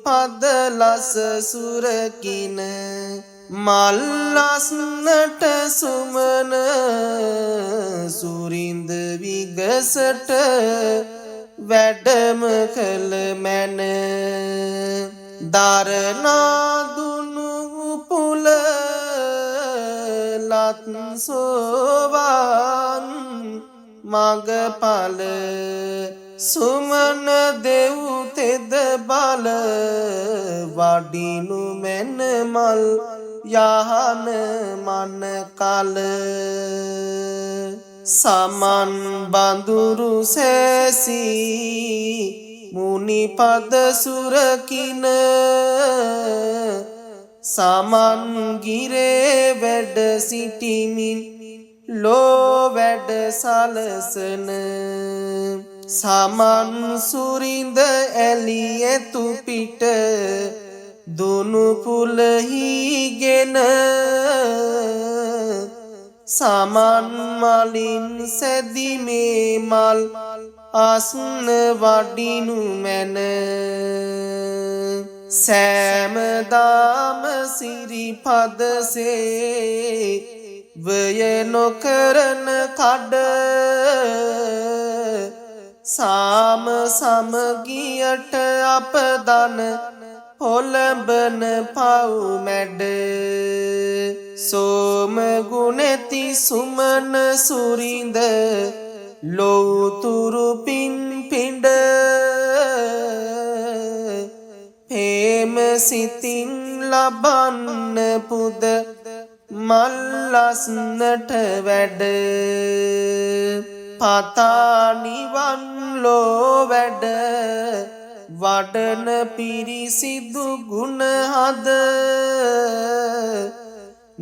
පද ලස සුරකින මල්ලස්නට සුමන සුරින්ද විගසට වැඩම කළ මැන දරනාදුනු පුල ලත් සෝවාන් මගඵල සුමන දෙව් තෙද බල වඩිනු මෙන මල් යහන මන කල සමන් බඳුරු සෑසී මුනි පද සුරකින සමන් ගිරේ වැඩ සිටිමින් ලෝ වැඩ සලසන සමන් සුරින්ද ඇලියතු පිට දුනු පුලහිගෙන සමන් මලින් සැදිමේ මල් අස්න වඩිනු මැන සෑමදාම සිරිපදසේ වය නොකරන කඩ සාම සමගියට අපදන පොළඹන පව් මැඩ සෝම ගුණෙති සුමන සුරින්ද ලොව්තුරු පින් පිඬ හේම සිතින් ලබන්න පුද මල්ලස්නට වැඩ පතා නිවන් ලෝ වැඩ වඩන පිරිසිදු ගුණ හද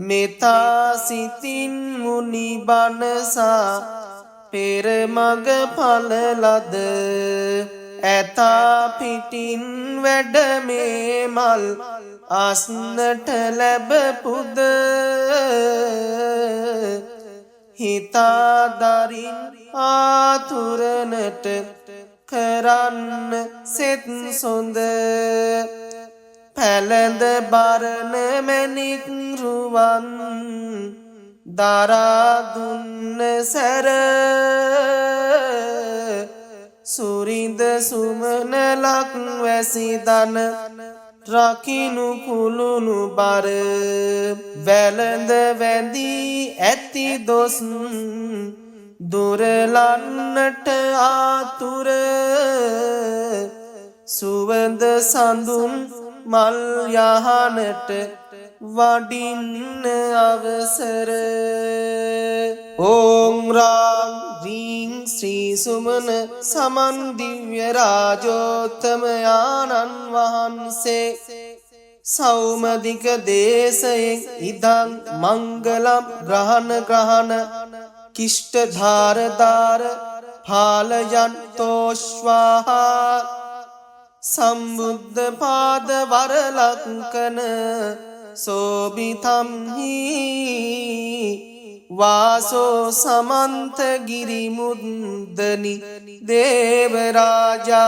මෙතා සිතින් මුනි බණසා පෙර මග ඵල ලද ඇතා පිටින් වැඩ මේ මල් අස්නට ලැබ පුද හිතාදරින් ආතුරනට කරන්න සෙත් සොඳ පැළඳ බරණ මැණික් රුවන් දරා දුන්න සැර සුරින්ද සුමන ලක් වැසි දන රකිනු කුළුණු බර වැළඳ වැඳී ඇති දොස් දුරලන්නට ආතුර සුවඳ සඳුන් මල් යහනට වඩින්න අවසර ඕම් රාම් රීං ශ්‍රී සුමන සමන් දිව්‍ය රාජෝත්තමයාණන් වහන්සේ සෞමදික දේශයෙන් ඉදං මංගලම් ග්‍රහණ කිෂ්ඨ ධාර පාලයන්තෝශ්වාහා සම්බුද්ධ පාද වරලංකන සෝබිතම්හි වාසෝ සමන්ත ගිරිමුද්දනි දේවරාජා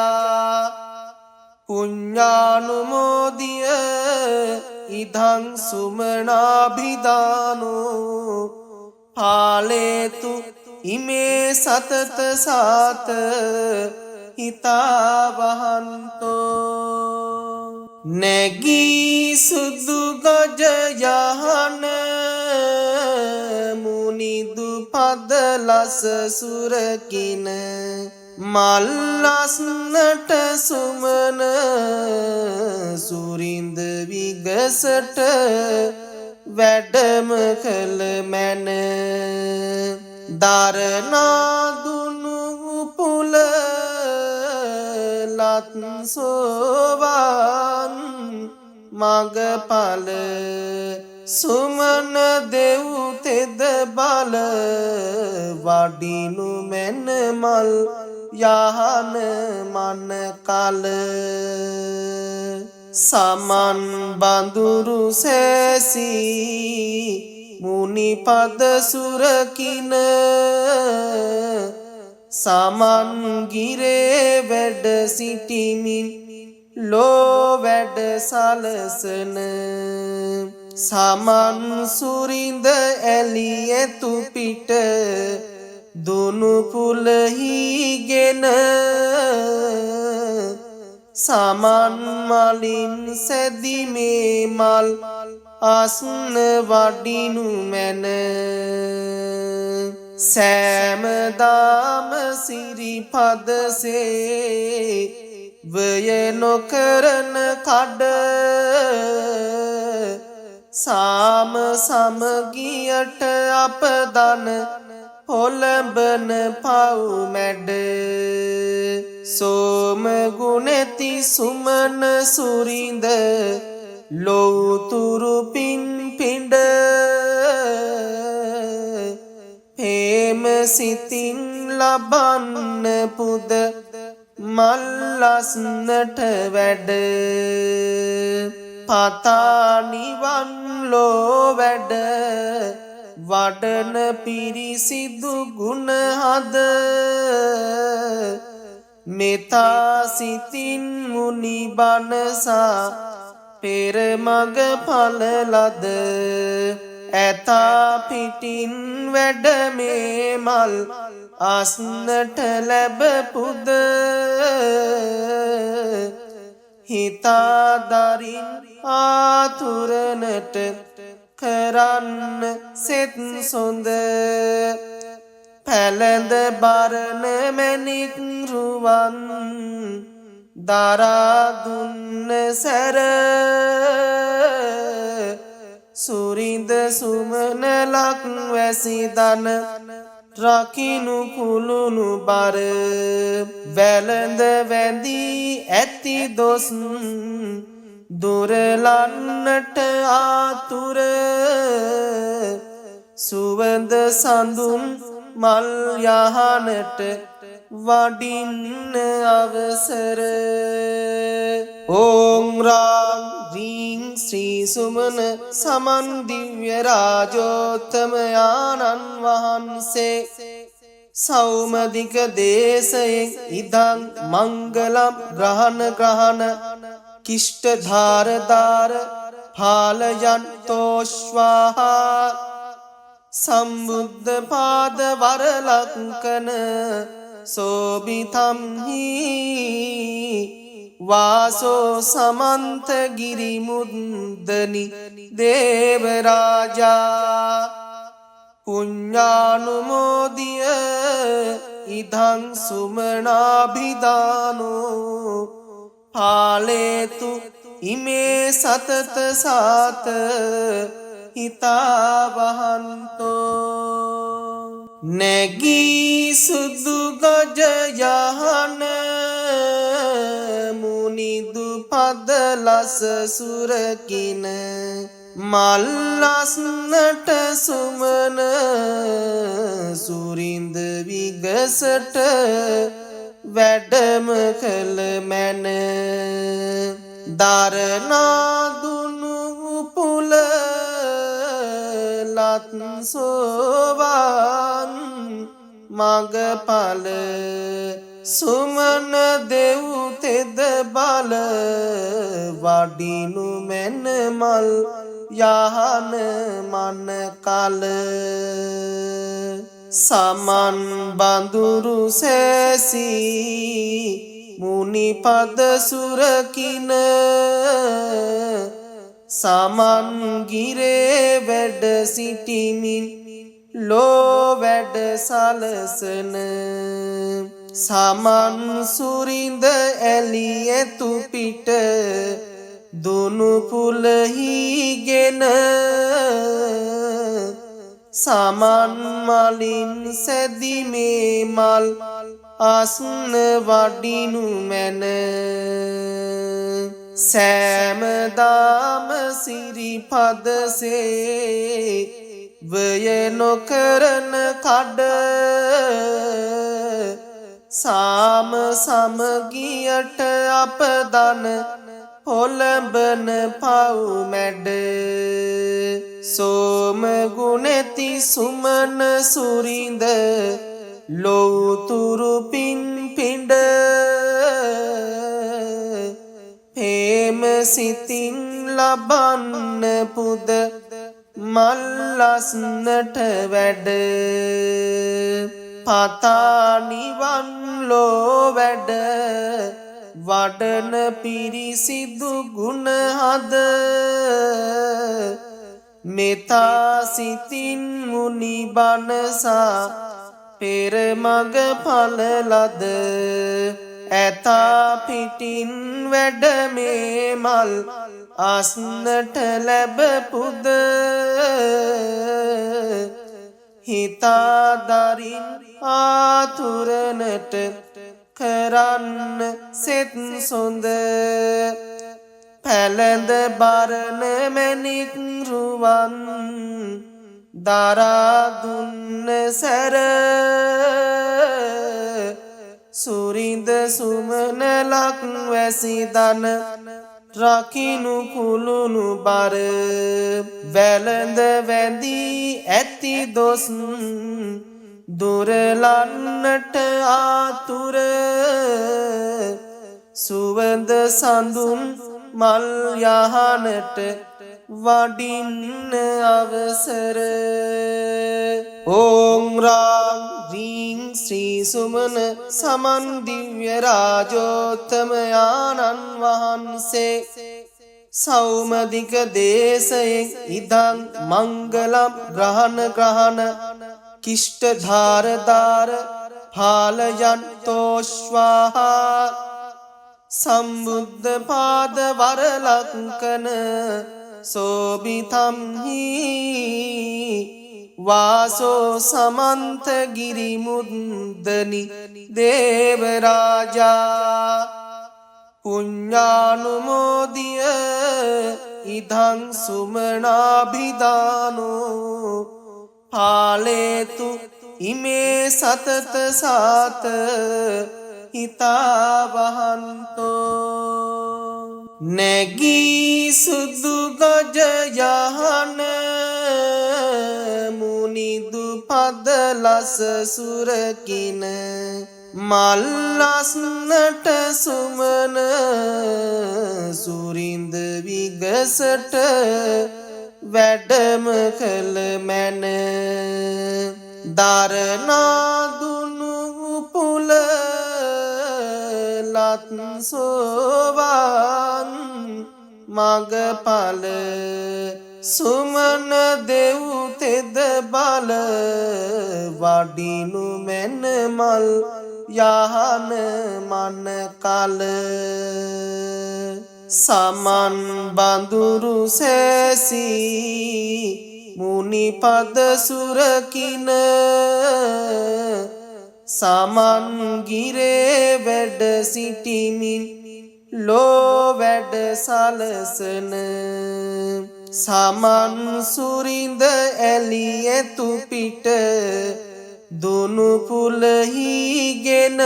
පුඤ්ඤානුමෝදිය ඉදං සුමනාභිදානෝ පාලේතු ඉමේ සතත සාත හිතාවහන්තෝ නැගී සුදු ගජ යහන මුනිදු පද ලස සුරකින මල්ලස්නට සුමන සුරින්ද විගසට වැඩම කළ මැන දරනාදුනු පුල ලත් සෝවාන් මගඵල සුමන දෙව් තෙද බල වඩිනු මෙන මල් යහන මන කල සමන් බඳුරු සෑසී මුනි පද සුරකින සමන් ගිරේ වැඩ සිටිමින් ලෝ වැඩ සලසන සමන් සුරින්ද ඇලියතු පිට දුනු පුලහිගෙන සමන් මලින් සැදිමේ මල් අස්න වඩිනු මැන සෑමදාම සිරිපදසේ වය නොකරන කඩ සාම සමගියට අපදන පොළඹන පව් මැඩ සෝම ගුණැති සුමන සුරින්ද ලොව්තුරු පින් පිඬ හේම සිතින් ලබන්න පුද මල්ලස්නට වැඩ පතා නිවන් ලෝ වැඩ වඩන පිරිසිදු ගුණ හද මෙතා සිතින් මුනි බණසා පෙර මග ඵල ලද ඇතා පිටින් වැඩ මේ මල් අස්නට ලැබ පුද හිතාදරින් ආතුරනට කරන්න සෙත් සොඳ පැළඳ බරණ මැණික් රුවන් දරා දුන්න සැර සුරින්ද සුමන ලක් වැසි දන රකිනු කුළුණු බර වැළඳ වැඳී ඇති දොස් දුරලන්නට ආතුර සුවඳ සඳුන් මල් යහනට වඩින්න අවසර ඕම් රාම් රීං ශ්‍රී සුමන සමන් දිව්‍ය රාජෝත්තමයාණන් වහන්සේ සෞමදික දේශයෙන් ඉදං මංගලම් ග්‍රහණ කිෂ්ඨ ධාරදාර පාලයන්තෝශ්වාහා සම්බුද්ධ පාද වරලංකන සෝබිතම්හි වාසෝ සමන්ත ගිරි මුද්දනි දේවරාජා පුඤ්ඤානුමෝදිය ඉදං සුමනාභිදානෝ පාලේතු ඉමේ සතත සාත හිතාවහන්තෝ නැගී සුදු ගජ යහන මුනිදු පද ලස සුරකින මල්ලස්නට සුමන සුරින්ද විගසට වැඩම කළ මැන දරනාදුනු පුල ලත් සෝවාන් මගඵල සුමන දෙව් තෙද බල වඩිනු මැන මල් යහන මන කල සමන් බඳුරු සෑසී මුනිපද සුරකින සමන් ගිරේ වැඩ සිටිමින් ලෝ වැඩ සලසන සමන් සුරින්ද ඇලියතු පිට දුනු පුලහිගෙන සමන් මලින් සැදිමේ මල් අස්න වඩිනු මැන සෑමදාම සිරිපදසේ වය නොකරන කඩ සාම සමගියට අපදන පොළඹන පව් මැඩ සෝම ගුණැති සුමන සුරින්ද ලොව්තුරු පින් පිඬ ප්‍රේම සිතින් ලබන්න පුද මල්ලස්නට වැඩ පතා නිවන් ලෝ වැඩ වඩන පිරිසිදු ගුණ හද මෙතා සිතින් මුනි බණසා පෙර මග ඵල ලද ඇතා පිටින් වැඩ මේ මල් අස්නට ලැබ පුද හිතා දරින් ආතුරනට කරන්න සෙත් සොඳ පැළඳ බරණ මැණික් රුවන් දරා දුන්න සැර සුරිඳ සුමන ලක් වැසි දන රකිනු කුළුණු බර වැළඳ වැඳී ඇති දොස් දුරලන්නට ආතුර සුවඳ සඳුන් මල් යහනට වඩින්න අවසර ඕම් රාම් රීම් ශ්‍රී සුමන සමන් දිව්‍ය රාජෝත්තමයාණන් වහන්සේ සෞමදික දේශයෙන් ඉදං මංගලම් ග්‍රහණ කිෂ්ඨ ධාර පාලයන්තෝස්වාහා සම්බුද්ධ පාද වරලංකන සෝබිතම්හි වාසෝ සමන්ත ගිරි මුද්දනි දේවරාජා පුඤ්ඤානුමෝදිය ඉදං සුමනාභිදානෝ පාලේතු ඉමේ සතත සාත හිතාවහන්තෝ නැගී සුදු ගජ යහන මුනිදු පදලස සුරකින මල්ලස්නට සුමන සුරින්ද විගසට වැඩම කළ මැන දරනාදුනු පුල ලත් සෝවාන් මගඵල සුමන දෙව් තෙද බල වඩිනු මෙන මල් යහන මන කල සමන් බඳුරු සෑසී මුනිපද සුරකින සමන් ගිරේ වැඩ සිටිමින් ලෝ වැඩ සලසන සමන් සුරිඳ ඇලියතු පිට දුනු පුලහිගෙන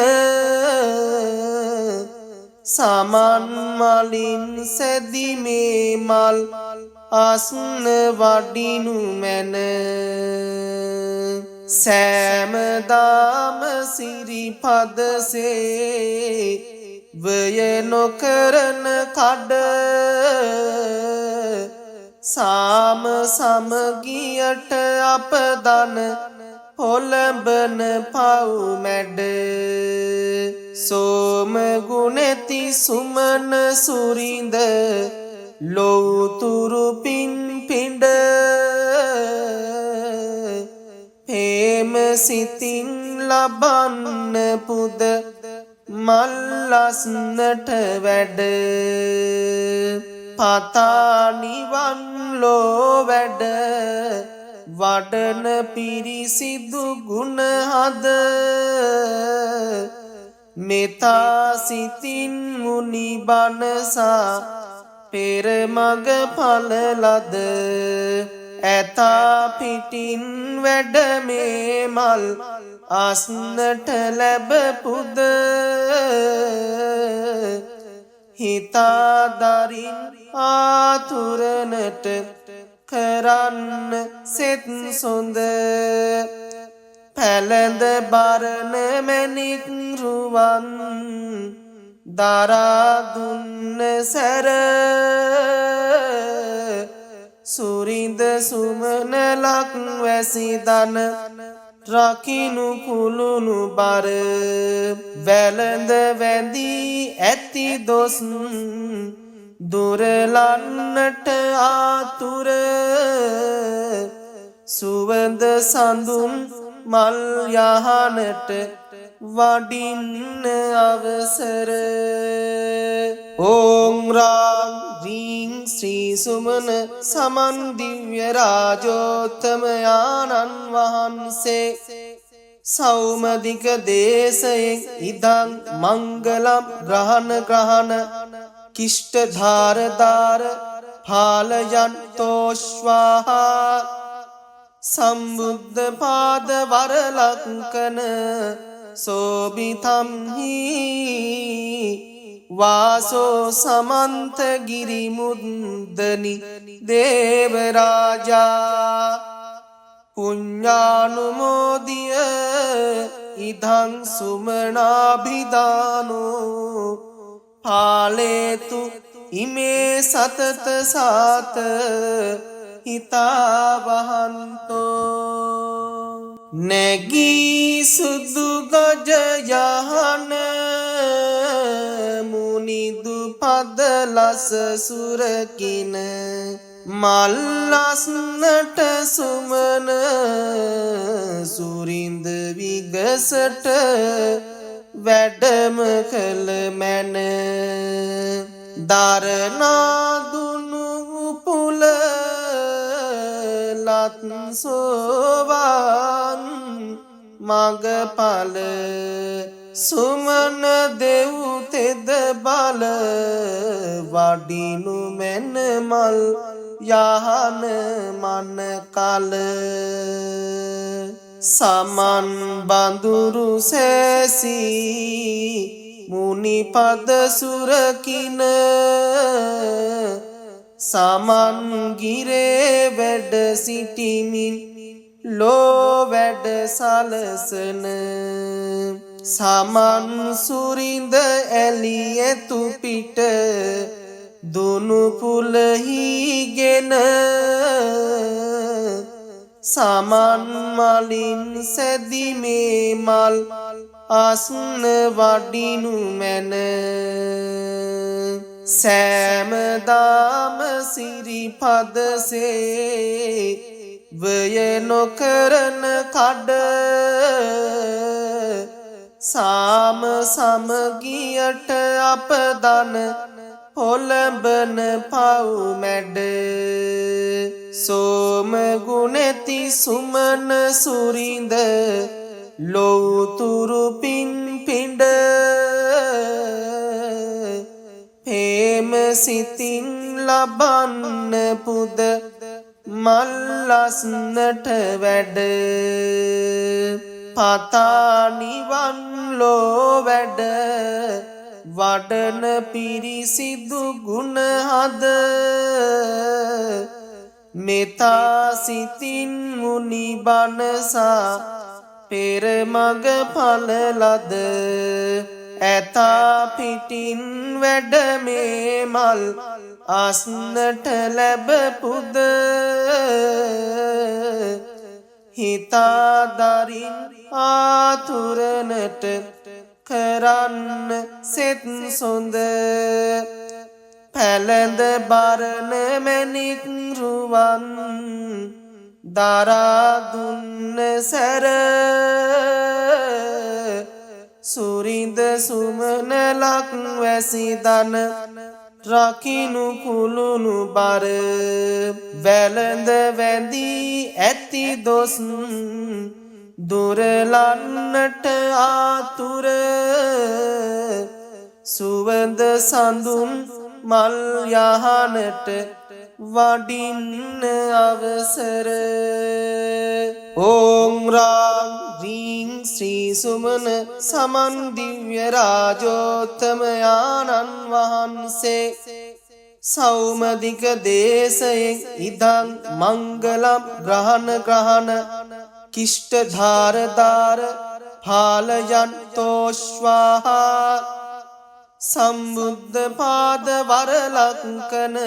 සමන් මලින් සැදිමේ මල් අස්න වඩිනු මැන සෑමදාම සිරිපදසේ වය නොකරන කඩ සාම සමගියට අපදන පොළඹන පව් මැඩ සෝම ගුණෙති සුමන සුරිඳ ලෝතුරු පින් පිඬ හේම සිතින් ලබන්න පුද මල්ලස්නට වැඩ පතා නිවන් ලෝ වැඩ වඩන පිරිසිදු ගුණ හද මෙතා සිතින් මුනි බණසා පෙර මග ඵල ලද ඇතා පිටින් වැඩ මේ මල් අස්නට ලැබ පුද හිතා දරින් ආතුරනට කරන්න සෙත් සොඳ පැළඳ බරණ මැණික් රුවන් දරා දුන්න සැර සුරිඳ සුමන ලක් වැසි දන රකිනු කුළුණු බර වැළඳ වැඳී ඇති දොස් දුරලන්නට ආතුර සුවඳ සඳුන් මල් යහනට වඩින්න අවසර ඕම් රාම් රීම් ශ්‍රී සුමන සමන් දිව්‍ය රාජෝත්තමයාණන් වහන්සේ සෞමදික දේශයෙන් ඉදං මංගලම් ග්‍රහණ කිෂ්ඨ ධාර පාලයන්තෝශ්වාහා සම්බුද්ධ පාද වරලංකන සෝබිතම්හි වාසෝ සමන්ත ගිරිමුද්දනි දේවරාජා පුඤ්ඤානුමෝදිය ඉදං සුමනාභිදානෝ පාලේතු ඉමේ සතත සාත හිතාවහන්තෝ නැගී සුදු ගජ යහන මුනිදු පදලස සුරකින මල්ලස්නට සුමන සුරින්ද විගසට වැඩම කළ මැන දරනාදුනු පුල ලත් සෝවාන් මගඵල සුමන දෙව් තෙද බල වඩිනු මැන මල් යහන මන කල සමන් බඳුරු සෑසී මුනිපද සුරකින සමන් ගිරේ වැඩ සිටිමින් ලෝ වැඩ සලසන සමන් සුරිඳ ඇලියතු පිට දුනු පුලහිගෙන සමන් මලින් සැදිමේ මල් අස්න වඩිනු මැන සෑමදාම සිරිපදසේ වය නොකරන කඩ සාම සමගියට අපදන පොළඹන පව් මැඩ සෝම ගුණෙති සුමන සුරිඳ ලොව්තුරු පින් පිඬ හේම සිතින් ලබන්න පුද මල්ලස්නට වැඩ පතා නිවන් ලෝ වැඩ වඩන පිරිසිදු ගුණ හද මෙතා සිතින් මුනි බණසා පෙර මග ඵල ලද ඇතා පිටින් වැඩ මේ මල් අස්නට ලැබ පුද හිතාදරින් ආතුරනට කරන්න සෙත් සොඳ පැළඳ බරණ මැණික් රුවන් දරා දුන්න සැර සුරිඳ සුමන ලක් වැසි දන රකිනු කුළුණු බර වැළඳ වැඳී ඇති දොස් දුරලන්නට ආතුර සුවඳ සඳුන් මල් යහනට වඩින්න අවසර ඕම් රාම් රීම් ශ්‍රී සුමන සමන් දිව්‍ය රාජෝත්තමයාණන් වහන්සේ සෞමදික දේශයෙන් ඉදං මංගලම් ග්‍රහණ කිෂ්ඨ ධාර පාලයන්තෝශ්වාහා සම්බුද්ධ පාද වරලක්කන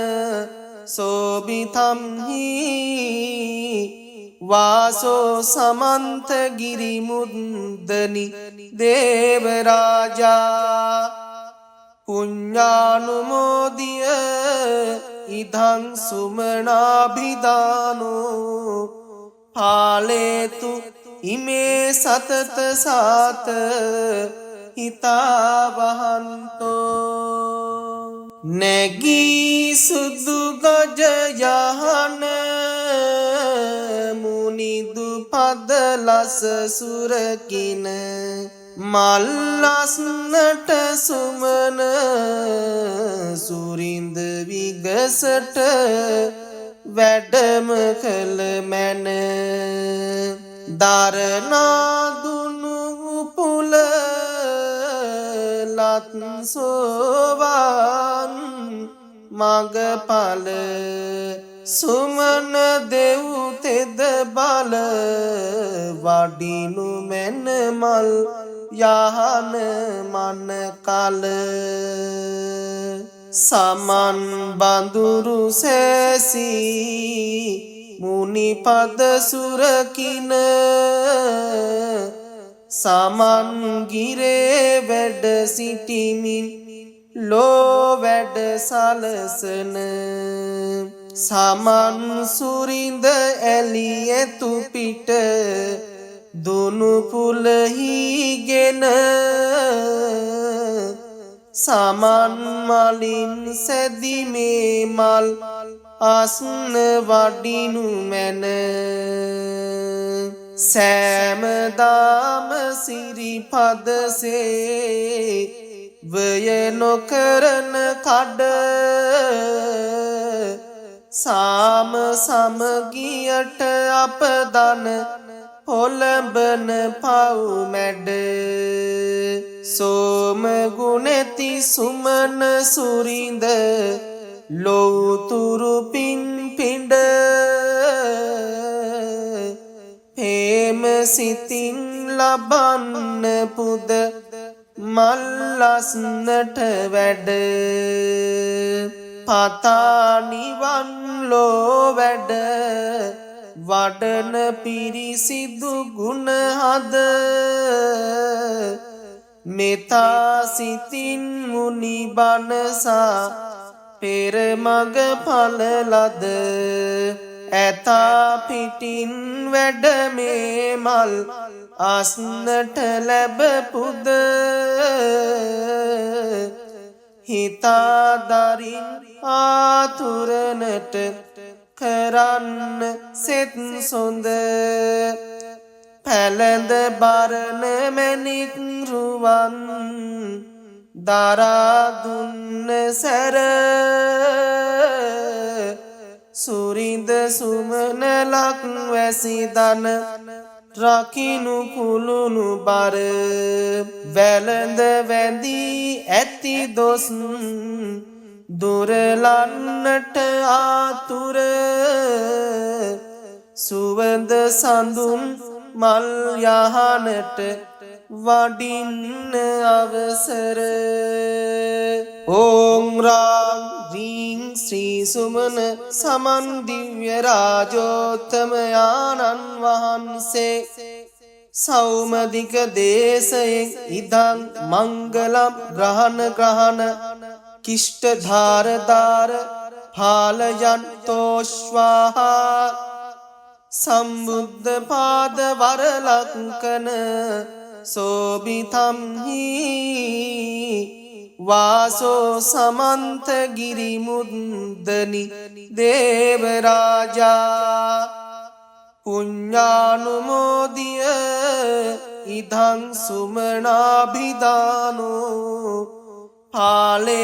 සෝබිතම්හි වාසෝ සමන්ත ගිරිමුද්දනි දේවරාජා පුඤ්ඤානුමෝදිය ඉදං සුමනාභිදානෝ පාලේතු ඉමේ සතත සාත හිතාවහන්තෝ නැගී සුදු ගජ යහන මුනිදු පදලස සුරකින මල්ලස්නට සුමන සුරින්ද විගසට වැඩම කළ මැන දරනාදුනු පුල ලත් සෝවාන් මගපල සුමන දෙව් තෙද බල වඩිනු මැන මල් යහන මන කල සමන් බඳුරු සෑසී මුනිපද සුරකින සමන් ගිරේ වැඩ සිටිමින් ලෝ වැඩ සලසන සමන් සුරින්ද ඇලියතු පිට දුනු පුලහිගෙන සමන් මලින් සැදිමේ මල් අස්න වඩිනු මැන සෑමදාම සිරිපදසේ වය නොකරන කඩ සාම සමගියට අපදන පොළඹන පව් මැඩ සෝම ගුණෙති සුමන සුරින්ද ලොව්තුරු පින් පිඬ හේම සිතින් ලබන්න පුද මල්ලස්නට වැඩ පතා නිවන් ලෝ වැඩ වඩන පිරිසිදු ගුණ හද මෙතා සිතින් මුනි බණසා පෙර මග ඵලලද ඇතා පිටින් වැඩ මේ මල් අස්නට ලැබ පුද හිතාදරින් ආතුරනට කරන්න සෙත් සොඳ පැළඳ බරණ මැණික් රුවන් දරා දුන්න සැර සුරින්ද සුමන ලක් වැසි දන රකිනු කුළුණු බර වැළඳ වැඳී ඇති දොස් දුරලන්නට ආතුර සුවඳ සඳුන් මල් යහනට වඩින්න අවසර ඕම් රාම් රීං ශ්‍රී සුමන සමන් දිව්‍ය රාජෝත්තමයාණන් වහන්සේ සෞමදික දේශයෙන් ඉදං මංගලම් ග්‍රහණ කිෂ්ඨ ධාර පාලයන්තෝශ්වාහා සම්බුද්ධ පාද වරලක්කන සෝබිතම්හි වාසෝ සමන්ත ගිරිමුද්දනි දේවරාජා පුඤ්ඤානුමෝදිය ඉදං සුමනාභිදානෝ පාලේ